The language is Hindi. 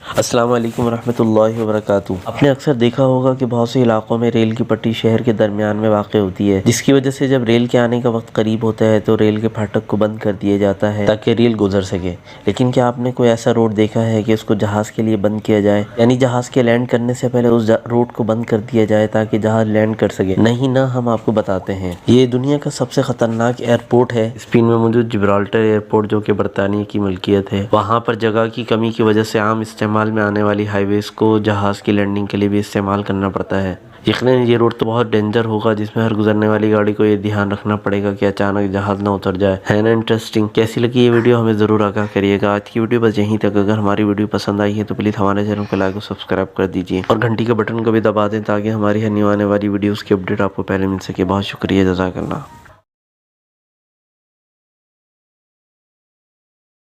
अस्सलाम वालेकुम रहमतुल्लाहि व बरकातुहू। आपने अक्सर देखा होगा कि बहुत से इलाकों में रेल की पटरी शहर के दरमियान में वाक़ होती है, जिसकी वजह से जब रेल के आने का वक्त करीब होता है तो रेल के फाटक को बंद कर दिया जाता है ताकि रेल गुजर सके। लेकिन क्या आपने कोई ऐसा रोड देखा है कि उसको जहाज़ के लिए बंद किया जाए, यानी जहाज़ के लैंड करने से पहले उस रोड को बंद कर दिया जाए ताकि जहाज़ लैंड कर सके? नहीं ना, हम आपको बताते हैं। ये दुनिया का सबसे ख़तरनाक एयरपोर्ट है। स्पेन में मौजूद जिब्राल्टर एयरपोर्ट, जो कि बरतानिया की मिल्कियत है। वहाँ पर जगह की कमी की वजह से आम इस्तेमाल में आने वाली हाईवेज को जहाज़ की लैंडिंग के लिए भी इस्तेमाल करना पड़ता है। यकीनन ये रोड तो बहुत डेंजर होगा, जिसमें हर गुजरने वाली गाड़ी को ये ध्यान रखना पड़ेगा कि अचानक जहाज़ ना उतर जाए। है ना इंटरेस्टिंग? कैसी लगी ये वीडियो हमें ज़रूर आगाह करिएगा। आज की वीडियो बस यहीं तक। अगर हमारी वीडियो पसंद आई है तो प्लीज़ हमारे चैनल को लाइक और सब्सक्राइब कर दीजिए और घंटी के बटन को भी दबा दें ताकि हमारी आने वाली वीडियोज़ की अपडेट आपको पहले मिल सके। बहुत शुक्रिया, जज़ाकल्लाह।